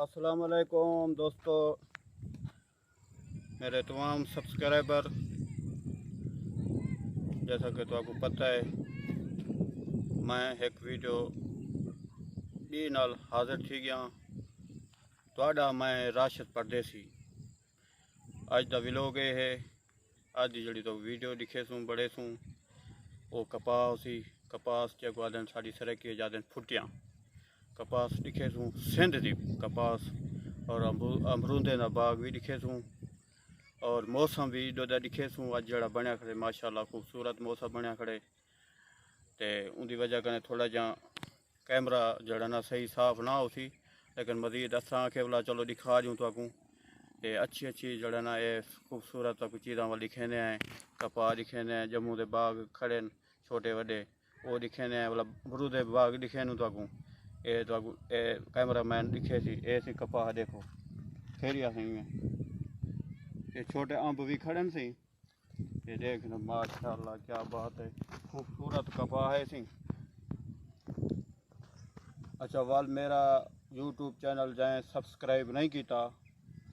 अस्सलाम वालेकुम दोस्तों, मेरे तमाम सब्सक्राइबर। जैसा कि तो आपको पता है, मैं एक वीडियो भी नाल हाजिर थी गया तो मैं राशिद परदेसी। अज का विलोग ये है, अज की जी तो वीडियो दिखे सूँ बड़े सूँ वो कपास जो आदन साड़ी सरकी जादन फुटियाँ कपास दिखे सूँ सिंध की कपास और अमरूदे का बाग भी दिखे सूँ और मौसम भी एडो दिखे सूँ। अज जरा बनया खड़े माशाअल्लाह खूबसूरत मौसम बनया खड़े तो उनकी वजह कने थोड़ा जा कैमरा जरा ना सही साफ ना हो सी, लेकिन मजीद असा के बोला चलो दिखा दूँ तो ते अच्छी जड़ा ना ये खूबसूरत चीज़ा वाल दिखेंदे हैं। कपास दिखेंदे हैं, जम्मू के बाग खड़े छोटे वड्डे वो दिखेंदे हैं, मतलब अमरूद के बाग दिखे तो कैमरा मैन दिखे सी ये सी कपास देखो फेरिया सी ये छोटे अंब भी खड़े सी ये देख लो माशाअल्लाह क्या बात है, खूबसूरत कपास है सी। अच्छा वाल मेरा यूट्यूब चैनल जाए सब्सक्राइब नहीं किया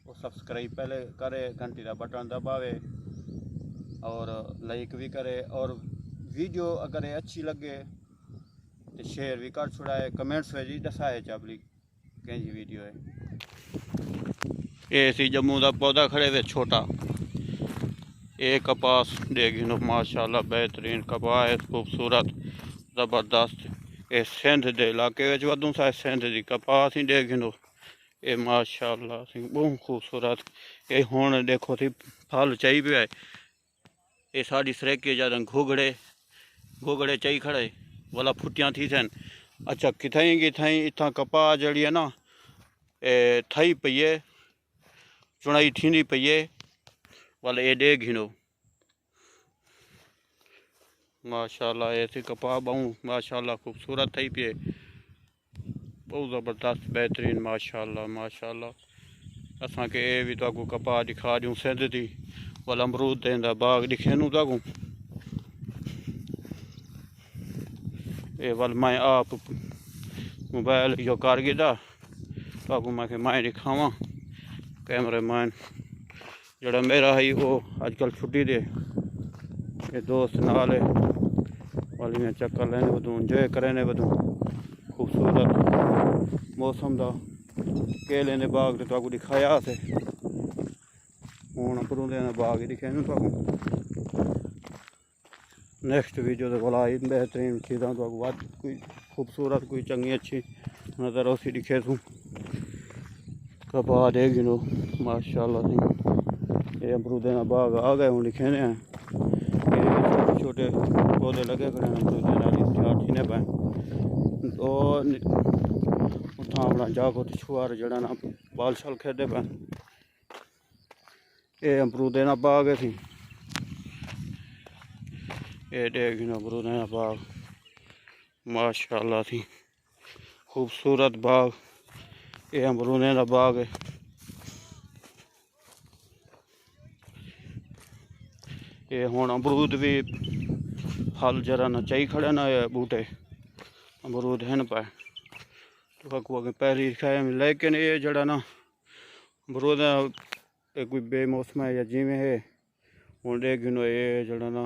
वो सब्सक्राइब पहले करे, घंटी का बटन दबावे और लाइक भी करे और वीडियो अगर ये अच्छी लगे तो शेयर भी कर छुड़ाए, कमेंट्स में जी दसाए चाबली कहीं वीडियो है। ये सी जम्मू का पौधा खड़े वे छोटा ये कपास देखी नो माशाअल्लाह बेहतरीन कपास है, खूबसूरत ज़बरदस्त। ये सिंध के इलाके वधू सा सिंध की कपास ही देखी नो ये माशाअल्लाह बहुत खूबसूरत। ये हुण देखो थी फल चाई पे है ये साड़ी सरेके ज्यादा घोगड़े चाई खड़े वाला फुटियाँ थी सन। अच्छा किथाई इतना कपास जड़ी है ना थई पई है चुनाई थी पई है वाला ये दे घिनो माशाअल्लाह ऐसी कपास बहु माशाअल्लाह खूबसूरत थी पे बहुत ज़बरदस्त बेहतरीन माशाअल्लाह। असा के भी तो कपास दिखा दूँ सिंध थी वाला अमरूद का बाग दिखे नू तो ये वाल मैं आप मोबाइल जो कर गिदा तो मैं दिखावा कैमरे मैन जड़ा मेरा है वो अजकल छुट्टी दे ये दोस्त नाल वाली चक्कर लेने बदू इंजॉय करने बदू खूबसूरत मौसम का केले ने बाग तो दिखाया से हूँ अमरूदे का बाग ही दिखे तो नेक्स्ट वीडियो तो बोला बेहतरीन चीज़ा तो कोई खूबसूरत कोई चंगी अच्छी नज़र उसी दिखे तू कपास देगी नो माशाअल्लाह ये अमरूदे का बाग आ गए हूँ दिखे ने छोटे छोटे पौधे लगे खड़े अमरूदे ने पाए तो उठा अपना जाको छुआर जड़ा ना बाल शाल खेदे पे ये अमरूदे का बाग है ये देख अमरूदे का बाग माशाअल्लाह थी खूबसूरत बाग ये अमरूदे का बाग है। ये हुण अमरूद भी फल जरा ना चाई खड़े ना बूटे अमरूद हैं पाए तो पहली खाया लेकिन ये जड़ा ना अमरूद कोई बेमौसम है या जिमें है हूँ देख गिनो ये जड़ा ना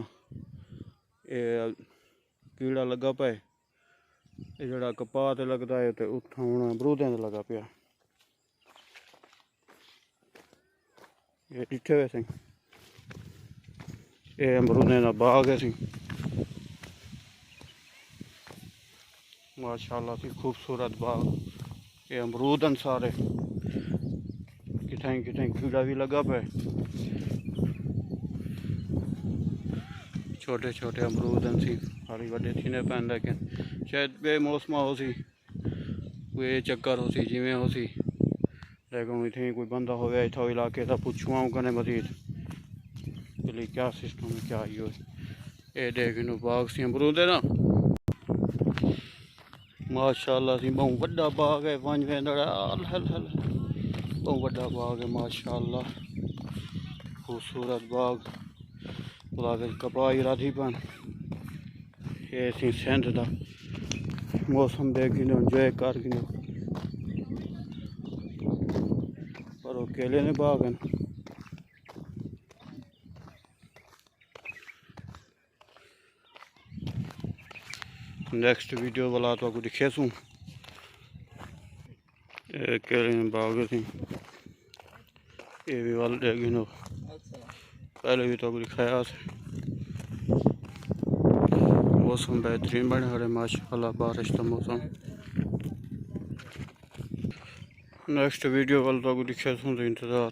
ये कीड़ा लगा पाए ये जड़ा कपास लगता है तो उठा हूँ अमरूदें लगा पाया ये डिठे हुए सी ये अमरूदें का बाग है सी माशाअल्लाह सी खूबसूरत बाग ये अमरूदन सारे किथाई कीड़ा भी लगा पे छोटे छोटे अमरूदन सी हाली वड्डे थी ने पैन लेकिन शायद बेमौसमा हो सी कोई चक्कर हो सी जिमें हो सी लेकिन इतनी कोई बंदा हो गया इतना इलाके का पुछुआ कने मजीद चलिए क्या सिस्टम है क्या ये देख नो बाग सी अमरूदे ना माशाअल्लाह सी बहुत बड़ा बाग है वंज वेंदड़ा बहुत बड़ा बाग है माशाअल्लाह खूबसूरत बाग कपास राधी पान ये सी सिंध का मौसम देख गिनो इंजॉय कर गिनो और वो केले ने बाग हैं। नेक्स्ट वीडियो वाला तो आपको दिखे सूँ केले ने बाग थी ये भी वाल देगी नो पहले भी तो आपको दिखाया था। मौसम बेहतरीन बने हरे माशाल्लाह बारिश का मौसम। नेक्स्ट वीडियो वाल तो आपको दिखे सूँ तो इंतज़ार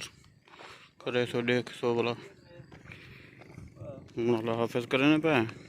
करे सो देख सो वाला हाफिज़ करे पाए।